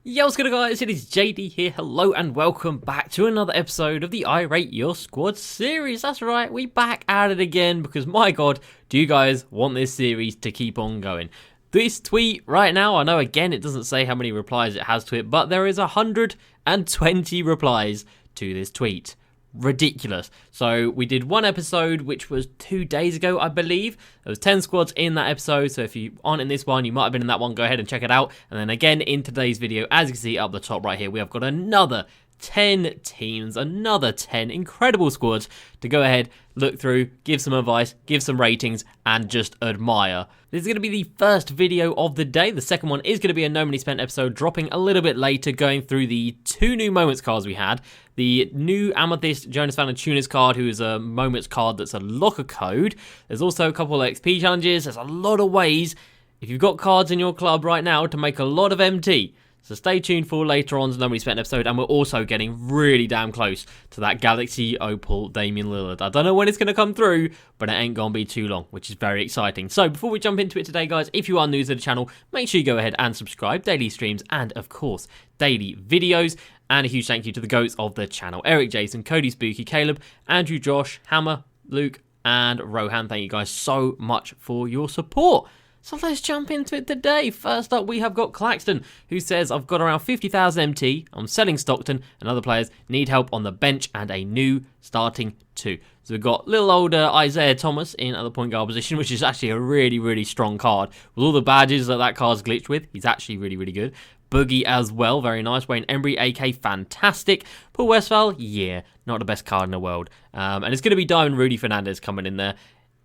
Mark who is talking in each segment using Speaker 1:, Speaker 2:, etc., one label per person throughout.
Speaker 1: Yo, what's good guys, it is JD here, hello and welcome back to another episode of the I Rate Your Squad series. That's right, we back at it again because my god, do you guys want this series to keep on going? This tweet right now, I know again it doesn't say how many replies it has to it, but there is 120 replies to this tweet. Ridiculous. So we did one episode which was 2 days ago, I believe. There was 10 squads in that episode, so if you aren't in this one, you might have been in that one. Go ahead and check it out. And then again in today's video, as you can see up the top right here, we have got another 10 teams, another 10 incredible squads to go ahead, look through, give some advice, give some ratings, and just admire. This is going to be the first video of the day. The second one is going to be a No Money Spent episode, dropping a little bit later, going through the 2 new moments cards we had. The new Amethyst Jonas Valanciunas card, who is a moments card that's a locker code. There's also a couple of XP challenges. There's a lot of ways, if you've got cards in your club right now, to make a lot of MT. So stay tuned for later on to No Money Spent episode, and we're also getting really damn close to that Galaxy Opal Damian Lillard. I don't know when it's going to come through, but it ain't going to be too long, which is very exciting. So before we jump into it today, guys, if you are new to the channel, make sure you go ahead and subscribe. Daily streams and, of course, daily videos. And a huge thank you to the GOATs of the channel. Eric, Jason, Cody, Spooky, Caleb, Andrew, Josh, Hammer, Luke, and Rohan. Thank you guys so much for your support. So let's jump into it today. First up, we have got CLaxton, who says, I've got around 50,000 MT, I'm selling Stockton, and other players need help on the bench and a new starting 2. So we've got little older Isaiah Thomas in at the point guard position, which is actually a really, really strong card. With all the badges that card's glitched with, he's actually really, really good. Boogie as well, very nice. Wayne Embry, AK, fantastic. Paul Westphal, yeah, not the best card in the world. And it's going to be Diamond Rudy Fernandez coming in there.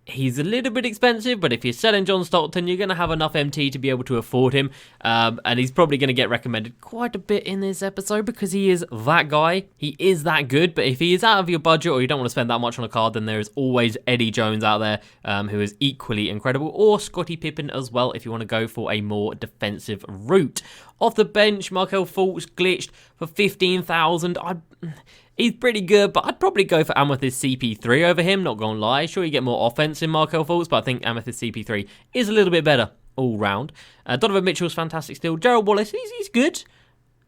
Speaker 1: He's a little bit expensive, but if you're selling John Stockton, you're going to have enough MT to be able to afford him. And he's probably going to get recommended quite a bit in this episode because he is that guy. He is that good. But if he is out of your budget or you don't want to spend that much on a card, then there is always Eddie Jones out there who is equally incredible. Or Scottie Pippen as well if you want to go for a more defensive route. Off the bench, Markelle Fultz glitched for 15,000. He's pretty good, but I'd probably go for Amethyst CP3 over him, not gonna lie. Sure, you get more offense in Markelle Fultz, but I think Amethyst CP3 is a little bit better all round. Donovan Mitchell's fantastic still. Gerald Wallace, he's good.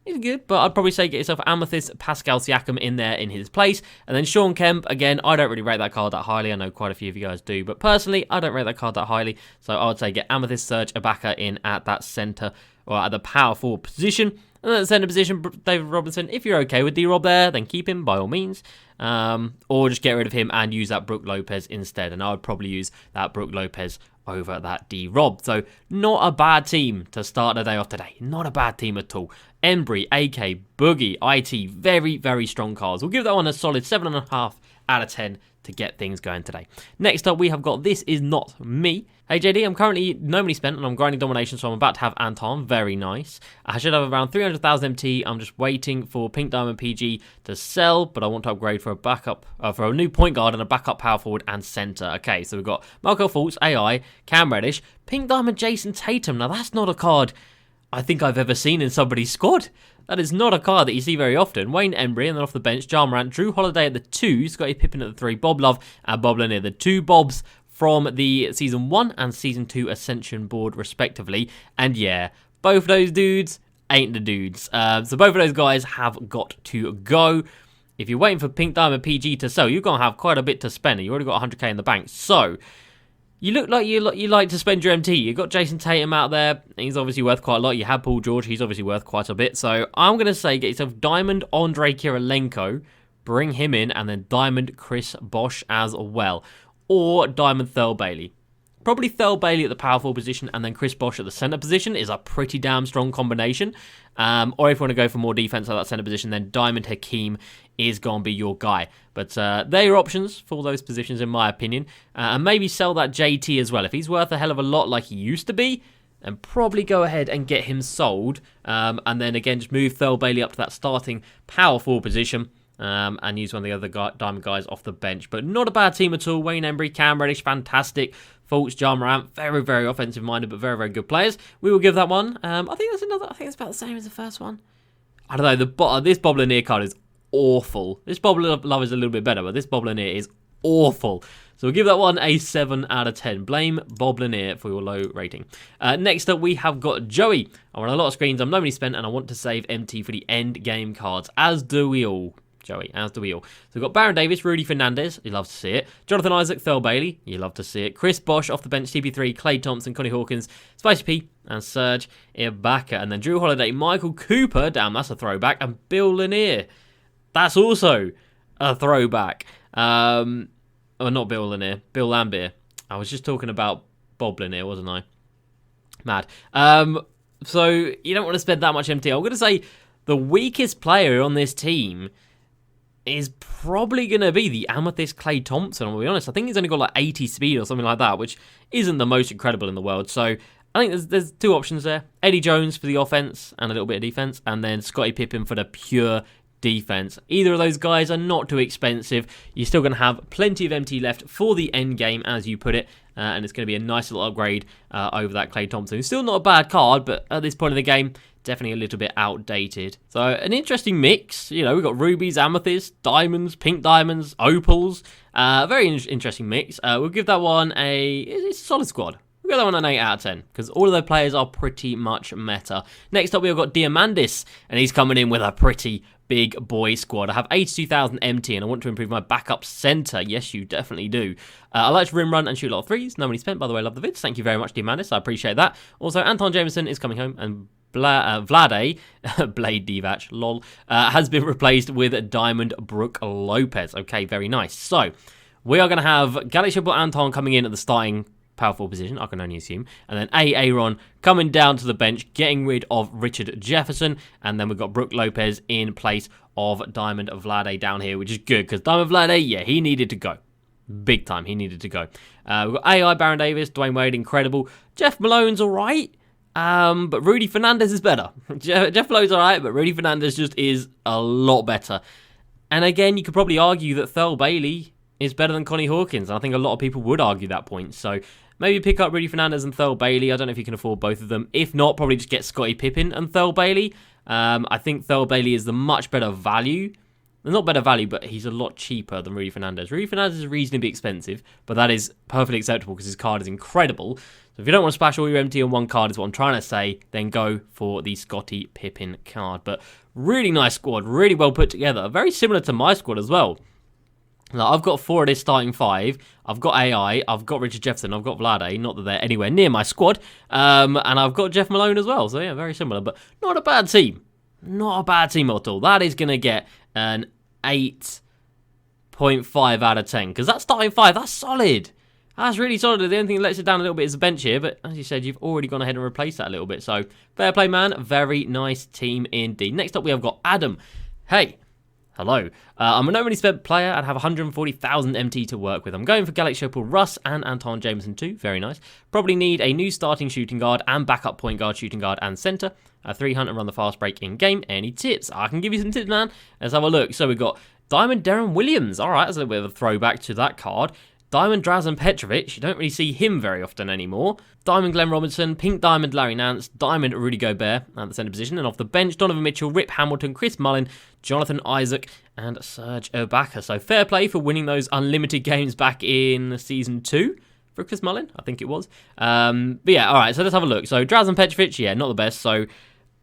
Speaker 1: He's good, but I'd probably say get yourself Amethyst Pascal Siakam in there in his place. And then Sean Kemp, again, I don't really rate that card that highly. I know quite a few of you guys do, but personally, I don't rate that card that highly. So I would say get Amethyst Serge Ibaka in at that center, or at the power forward position. And then at the center position, David Robinson, if you're okay with D-Rob there, then keep him by all means. Or just get rid of him and use that Brook Lopez instead. And I would probably use that Brook Lopez over that D-Rob. So not a bad team to start the day off today. Not a bad team at all. Embry, AK, Boogie, IT, very, very strong cards. We'll give that one a solid 7.5 out of 10 to get things going today. Next up, we have got This Is Not Me. Hey JD, I'm currently No Money Spent and I'm grinding domination, so I'm about to have Anton. Very nice. I should have around 300,000 MT. I'm just waiting for Pink Diamond PG to sell, but I want to upgrade for a backup, for a new point guard and a backup power forward and center. Okay, so we've got Markelle Fultz, AI, Cam Reddish, Pink Diamond Jason Tatum. Now that's not a card I think I've ever seen in somebody's squad. That is not a card that you see very often. Wayne Embry, and then off the bench, Ja Morant, Drew Holiday at the 2, Scottie Pippen at the 3, Bob Love, and Bob Lanier. The 2 Bobs from the Season 1 and Season 2 Ascension board, respectively. And yeah, both those dudes ain't the dudes. So both of those guys have got to go. If you're waiting for Pink Diamond PG to sell, you're going to have quite a bit to spend. You already got 100k in the bank. So you look like you like to spend your MT. You've got Jason Tatum out there. He's obviously worth quite a lot. You have Paul George. He's obviously worth quite a bit. So I'm going to say get yourself Diamond Andre Kirilenko. Bring him in. And then Diamond Chris Bosh as well. Or Diamond Thurl Bailey. Probably Thurl Bailey at the power forward position and then Chris Bosh at the center position is a pretty damn strong combination. Or if you want to go for more defense at that center position, then Diamond Hakeem is going to be your guy. But they're your options for those positions, in my opinion. And maybe sell that JT as well. If he's worth a hell of a lot like he used to be, then probably go ahead and get him sold. And then again, just move Thurl Bailey up to that starting power forward position. And use one of the other Diamond guys off the bench. But not a bad team at all. Wayne Embry, Cam Reddish, fantastic. Fultz, Ja Morant, very, very offensive-minded, but very, very good players. We will give that one. I think it's about the same as the first one. I don't know. This Bob Lanier card is awful. This Bob Love is a little bit better, but this Bob Lanier is awful. So we'll give that one a 7 out of 10. Blame Bob Lanier for your low rating. Next up, we have got Joey. I'm on a lot of screens. I'm normally spent, and I want to save MT for the end game cards, as do we all. Joey, as do we all. So we've got Baron Davis, Rudy Fernandez, you love to see it. Jonathan Isaac, Thurl Bailey, you love to see it. Chris Bosh off the bench, TP3, Clay Thompson, Connie Hawkins, Spicy P, and Serge Ibaka. And then Drew Holiday, Michael Cooper, damn, that's a throwback, and Bill Lanier. That's also a throwback. Oh, not Bill Lanier, Bill Lambier. I was just talking about Bob Lanier, wasn't I? Mad. So you don't want to spend that much MT. I'm going to say the weakest player on this team is probably going to be the Amethyst Clay Thompson, I'll be honest. I think he's only got like 80 speed or something like that, which isn't the most incredible in the world. So I think there's two options there. Eddie Jones for the offense and a little bit of defense, and then Scottie Pippen for the pure defense. Either of those guys are not too expensive. You're still going to have plenty of MT left for the end game, as you put it, and it's going to be a nice little upgrade over that Clay Thompson. It's still not a bad card, but at this point in the game, definitely a little bit outdated. So an interesting mix. You know, we've got rubies, amethysts, diamonds, pink diamonds, opals. Very interesting mix. We'll give that one it's a solid squad. We'll give that one an 8 out of 10, because all of the players are pretty much meta. Next up, we've got Diamandis, and he's coming in with a pretty big boy squad. I have 82,000 MT, and I want to improve my backup centre. Yes, you definitely do. I like to rim run and shoot a lot of threes. No money spent, by the way. Love the vids. Thank you very much, Diamandis. I appreciate that. Also, Anton Jameson is coming home, and Vlade, Blade Divac, lol, has been replaced with Diamond Brook Lopez. Okay, very nice. So, we are going to have Galaxy Football Anton coming in at the starting powerful position, I can only assume. And then Aaron coming down to the bench, getting rid of Richard Jefferson. And then we've got Brook Lopez in place of Diamond Vlade down here, which is good, because Diamond Vlade, yeah, he needed to go. Big time, he needed to go. We've got AI, Baron Davis, Dwayne Wade, incredible. Jeff Malone's all right. But Rudy Fernandez is better. Jeff Malone's all right, but Rudy Fernandez just is a lot better. And again, you could probably argue that Thurl Bailey is better than Connie Hawkins. I think a lot of people would argue that point. So maybe pick up Rudy Fernandez and Thurl Bailey. I don't know if you can afford both of them. If not, probably just get Scottie Pippen and Thurl Bailey. I think Thurl Bailey is the much better value. Not better value, but he's a lot cheaper than Rudy Fernandez. Rudy Fernandez is reasonably expensive, but that is perfectly acceptable because his card is incredible. So if you don't want to splash all your MT on one card, is what I'm trying to say, then go for the Scottie Pippen card. But really nice squad, really well put together. Very similar to my squad as well. Now, I've got 4 of this starting 5. I've got AI, I've got Richard Jefferson, I've got Vlade, not that they're anywhere near my squad. And I've got Jeff Malone as well. So yeah, very similar, but not a bad team. Not a bad team at all. That is going to get an 8.5 out of 10. Because that starting 5, that's solid. That's really solid. The only thing that lets it down a little bit is the bench here. But as you said, you've already gone ahead and replaced that a little bit. So fair play, man. Very nice team indeed. Next up, we have got Adam. Hey. Hello. I'm a no-money spent player and have 140,000 MT to work with. I'm going for Galaxy Opal Russ and Anton Jameson too. Very nice. Probably need a new starting shooting guard and backup point guard, shooting guard and centre. 300 and run the fast break in game. Any tips? I can give you some tips, man. Let's have a look. So we've got Diamond Darren Williams. All right, that's a little bit of a throwback to that card. Diamond Drazen Petrovic, you don't really see him very often anymore. Diamond Glenn Robinson, Pink Diamond Larry Nance, Diamond Rudy Gobert at the centre position. And off the bench, Donovan Mitchell, Rip Hamilton, Chris Mullin, Jonathan Isaac, and Serge Ibaka. So fair play for winning those unlimited games back in Season 2 for Chris Mullin, I think it was. But yeah, all right, so let's have a look. So Drazen Petrovic, yeah, not the best. So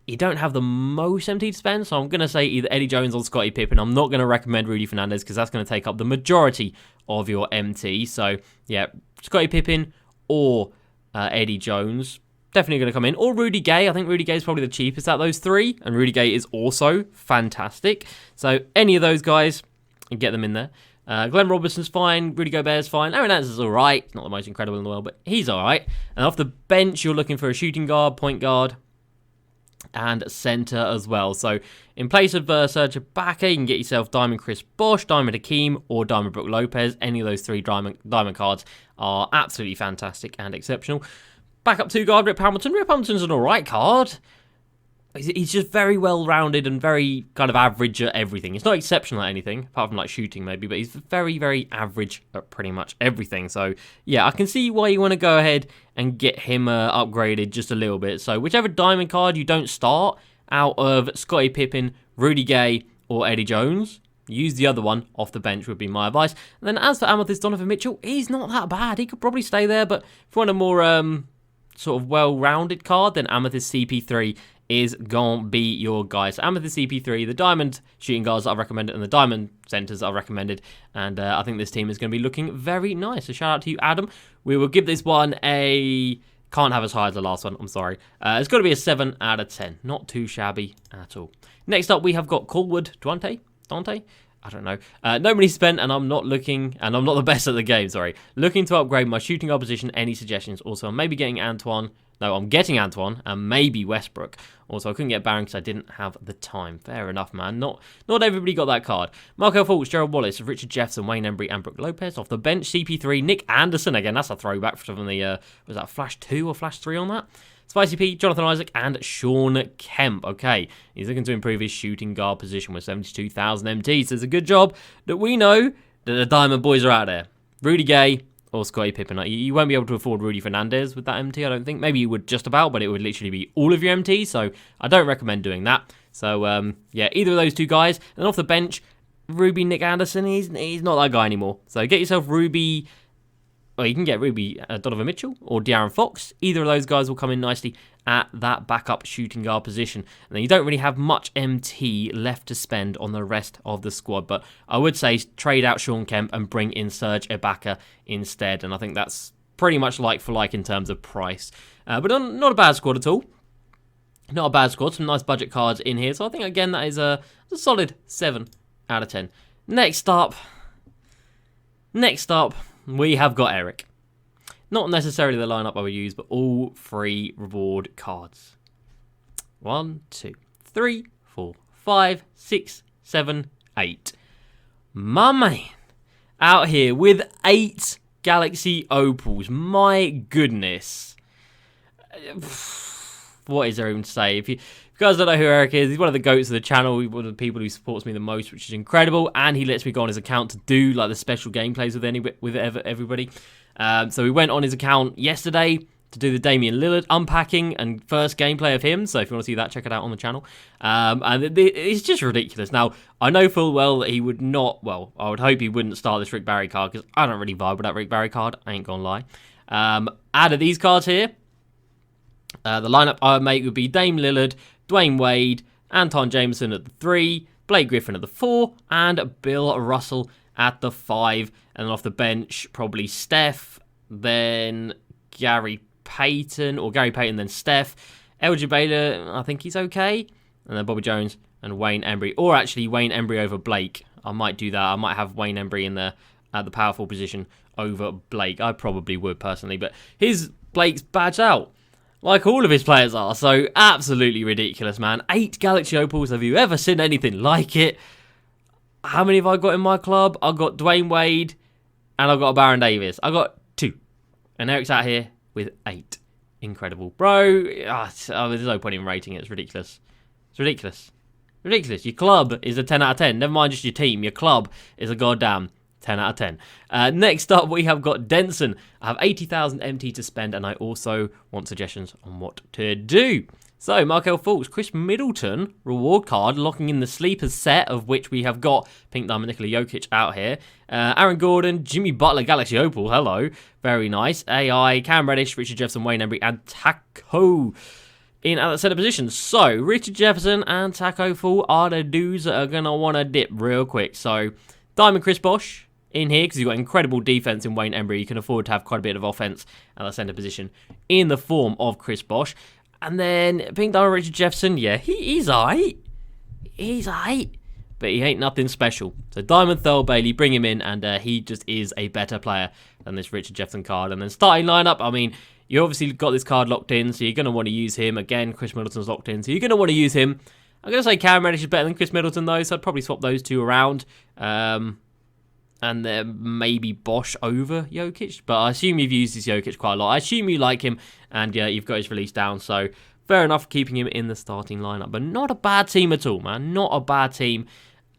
Speaker 1: you don't have the most MT to spend, so I'm going to say either Eddie Jones or Scottie Pippen. I'm not going to recommend Rudy Fernandez because that's going to take up the majority of your MT. So, yeah, Scottie Pippen or Eddie Jones, definitely going to come in. Or Rudy Gay. I think Rudy Gay is probably the cheapest out of those 3, and Rudy Gay is also fantastic. So, any of those guys, get them in there. Glenn Robinson's fine, Rudy Gobert's fine, Aaron Nance is alright, not the most incredible in the world, but he's alright. And off the bench, you're looking for a shooting guard, point guard, and centre as well. So in place of Serge Ibaka, you can get yourself Diamond Chris Bosh, Diamond Hakeem, or Diamond Brook Lopez. Any of those 3 diamond cards are absolutely fantastic and exceptional. Backup 2 guard, Rip Hamilton. Rip Hamilton's an alright card. He's just very well-rounded and very kind of average at everything. He's not exceptional at anything, apart from like shooting maybe, but he's very, very average at pretty much everything. So yeah, I can see why you want to go ahead and get him upgraded just a little bit. So whichever diamond card you don't start out of Scottie Pippen, Rudy Gay, or Eddie Jones, use the other one off the bench would be my advice. And then as for Amethyst Donovan Mitchell, he's not that bad. He could probably stay there, but if you want a more sort of well-rounded card, then Amethyst CP3 is gonna be your guy. So Amethyst CP3, the diamond shooting guards that I've recommended and the diamond centers that I've recommended, and I think this team is going to be looking very nice. So shout out to you, Adam. We will give this one a... Can't have as high as the last one, I'm sorry. It's got to be a 7 out of 10. Not too shabby at all. Next up, we have got Colwood Dante? I don't know. No money spent, and I'm not looking, and I'm not the best at the game, sorry. Looking to upgrade my shooting guard position. Any suggestions? Also, I'm maybe getting Antoine. No, I'm getting Antoine and maybe Westbrook. Also, I couldn't get Barron because I didn't have the time. Fair enough, man. Not everybody got that card. Markel Fultz, Gerald Wallace, Richard Jefferson, Wayne Embry, and Brook Lopez. Off the bench, CP3, Nick Anderson. Again, that's a throwback from the, was that Flash 2 or Flash 3 on that? Spicy P, Jonathan Isaac, and Sean Kemp. Okay, he's looking to improve his shooting guard position with 72,000 MT. So it's a good job that we know that the Diamond Boys are out there. Rudy Gay or Scottie Pippen. You won't be able to afford Rudy Fernandez with that MT, I don't think. Maybe you would just about, but it would literally be all of your MT, so I don't recommend doing that. So, yeah, either of those two guys. And off the bench, Ruby Nick Anderson, he's not that guy anymore. So get yourself Ruby... Well, you can get Ruby Donovan Mitchell or De'Aaron Fox. Either of those guys will come in nicely at that backup shooting guard position. And then you don't really have much MT left to spend on the rest of the squad. But I would say trade out Sean Kemp and bring in Serge Ibaka instead. And I think that's pretty much like for like in terms of price. But not a bad squad at all. Not a bad squad. Some nice budget cards in here. So I think, again, that is a solid 7 out of 10. Next up, we have got Eric. Not necessarily the lineup I would use, but all 3 reward cards. 1, 2, 3, 4, 5, 6, 7, 8. My man, out here with 8 Galaxy Opals. My goodness. What is there even to say? If you guys don't know who Eric is, he's one of the goats of the channel. He's one of the people who supports me the most, which is incredible. And he lets me go on his account to do like the special gameplays with everybody. So we went on his account yesterday to do the Damian Lillard unpacking and first gameplay of him. So if you want to see that, check it out on the channel. And it's just ridiculous. Now, I know full well that he would not, well, I would hope he wouldn't start this Rick Barry card because I don't really vibe with that Rick Barry card. I ain't gonna lie. Out of these cards here, the lineup I would make would be Dame Lillard, Dwayne Wade, Anton Jameson at the 3, Blake Griffin at the 4, and Bill Russell at the 5. And then off the bench, probably Steph, then Gary Payton, then Steph. LJ Baylor, I think he's okay. And then Bobby Jones and Wayne Embry. Or actually, Wayne Embry over Blake. I might do that. I might have Wayne Embry in there at the powerful position over Blake. I probably would, personally. But Blake's badged out. Like all of his players are. So, absolutely ridiculous, man. 8 Galaxy Opals. Have you ever seen anything like it? How many have I got in my club? I've got Dwayne Wade. And I've got a Baron Davis. I got 2. And Eric's out here with 8. Incredible. Bro, there's no point in rating it. It's ridiculous. It's ridiculous. Ridiculous. Your club is a 10 out of 10. Never mind just your team. Your club is a goddamn 10 out of 10. Next up, we have got Denson. I have 80,000 MT to spend, and I also want suggestions on what to do. So, Markel Fultz, Chris Middleton, reward card, locking in the sleepers set, of which we have got Pink Diamond Nikola Jokic out here. Aaron Gordon, Jimmy Butler, Galaxy Opal, hello. Very nice. AI, Cam Reddish, Richard Jefferson, Wayne Embry, and Taco in at the center position. So, Richard Jefferson and Taco Fall are the dudes that are going to want to dip real quick. So, Diamond Chris Bosh in here, because you've got incredible defense in Wayne Embry. You can afford to have quite a bit of offense at the center position in the form of Chris Bosh. And then Pink Diamond Richard Jefferson, yeah, he's aight. He's aight. But he ain't nothing special. So Diamond Thurl Bailey, bring him in, and he just is a better player than this Richard Jefferson card. And then starting lineup, I mean, you obviously got this card locked in, so you're going to want to use him. Again, Chris Middleton's locked in, so you're going to want to use him. I'm going to say Cam Reddish is better than Chris Middleton, though, so I'd probably swap those two around. And then maybe Bosh over Jokic. But I assume you've used this Jokic quite a lot. I assume you like him, and yeah, you've got his release down. So fair enough keeping him in the starting lineup. But not a bad team at all, man. Not a bad team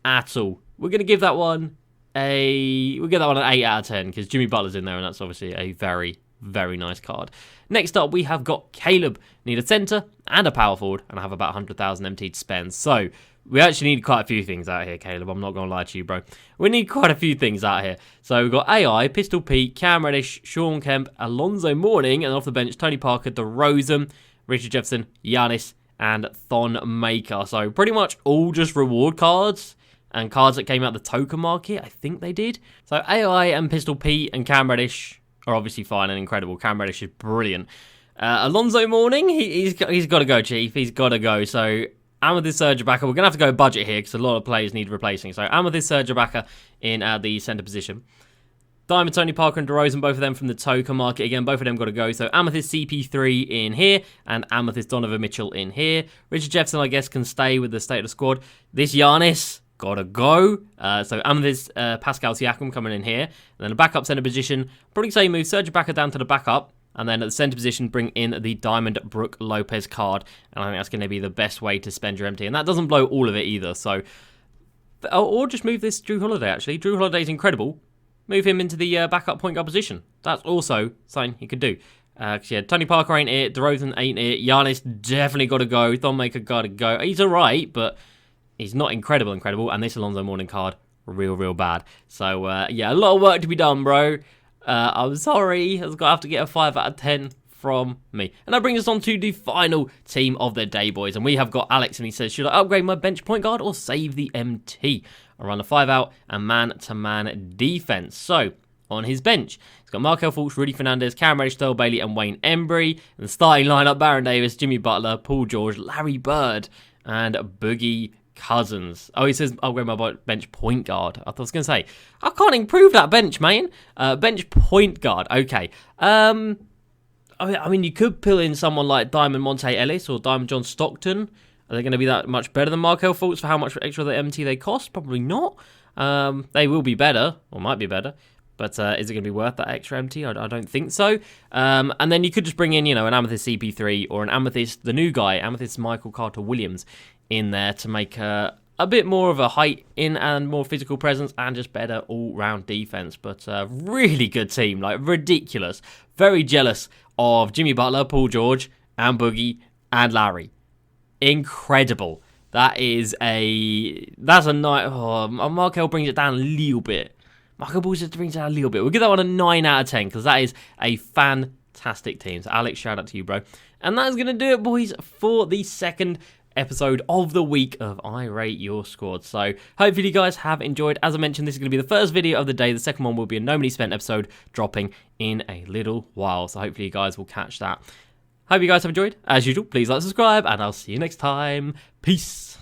Speaker 1: at all. We're going to give that one an 8 out of 10 because Jimmy Butler's in there, and that's obviously a very, Very nice card. Next up, we have got Caleb. Need a centre and a power forward, and I have about 100,000 MT to spend. So, we actually need quite a few things out here, Caleb. I'm not going to lie to you, bro. We need quite a few things out here. So, we've got AI, Pistol Pete, Cam Reddish, Sean Kemp, Alonzo Mourning, and off the bench, Tony Parker, DeRozan, Richard Jefferson, Giannis, and Thon Maker. So, pretty much all just reward cards. And cards that came out the token market, I think they did. So AI and Pistol Pete and Cam Reddish are obviously fine and incredible. Cam Reddish is brilliant. Alonzo Mourning, he's got to go, Chief. He's got to go. So Amethyst Surge Backer, we're going to have to go budget here because a lot of players need replacing. So Amethyst Surge Backer in the centre position. Diamond, Tony Parker and DeRozan, both of them from the token market. Again, both of them got to go. So Amethyst CP3 in here and Amethyst Donovan Mitchell in here. Richard Jefferson, I guess, can stay with the state of the squad. This Giannis, gotta go. So Amethyst Pascal Siakam coming in here. And then a backup centre position. Probably say move Serge Ibaka down to the backup. And then at the centre position, bring in the Diamond Brook Lopez card. And I think that's going to be the best way to spend your MT. And that doesn't blow all of it either. So, or just move this Drew Holiday, actually. Drew Holiday's incredible. Move him into the backup point guard position. That's also something you could do. Yeah, Tony Parker ain't it. DeRozan ain't it. Giannis definitely got to go. Thon Maker got to go. He's all right, but he's not incredible. And this Alonzo Mourning card, real bad. So, yeah, a lot of work to be done, bro. I'm sorry. I was going to have to get a 5 out of 10 from me. And that brings us on to the final team of the day, boys. And we have got Alex, and he says, should I upgrade my bench point guard or save the MT? I run a 5 out and man-to-man defense. So, on his bench, he's got Markel Fultz, Rudy Fernandez, Cam Reddish, Sterl Bailey, and Wayne Embry. And the starting lineup, Baron Davis, Jimmy Butler, Paul George, Larry Bird, and Boogie Cousins. Oh, he says upgrade my bench point guard. I was going to say, I can't improve that bench, man. Bench point guard. Okay. I mean, you could pull in someone like Diamond Monte Ellis or Diamond John Stockton. Are they going to be that much better than Markel Fultz for how much extra the MT they cost? Probably not. They will be better, or might be better. But is it going to be worth that extra MT? I don't think so. And then you could just bring in, you know, an Amethyst CP3 or an Amethyst, the new guy, Amethyst Michael Carter Williams in there to make a bit more of a height in and more physical presence and just better all-round defense. But really good team, like ridiculous. Very jealous of Jimmy Butler, Paul George, and Boogie, and Larry. Incredible. That's a night. Oh, Markel brings it down a little bit. Markel brings it down a little bit. We'll give that one a 9 out of 10 because that is a fantastic team. So Alex, shout out to you, bro. And that's going to do it, boys, for the second episode of the week of I Rate Your Squad. So hopefully you guys have enjoyed. As I mentioned, this is going to be the first video of the day. The second one will be a No Money Spent episode dropping in a little while. So hopefully you guys will catch that. Hope you guys have enjoyed. As usual, please like, subscribe, and I'll see you next time. Peace.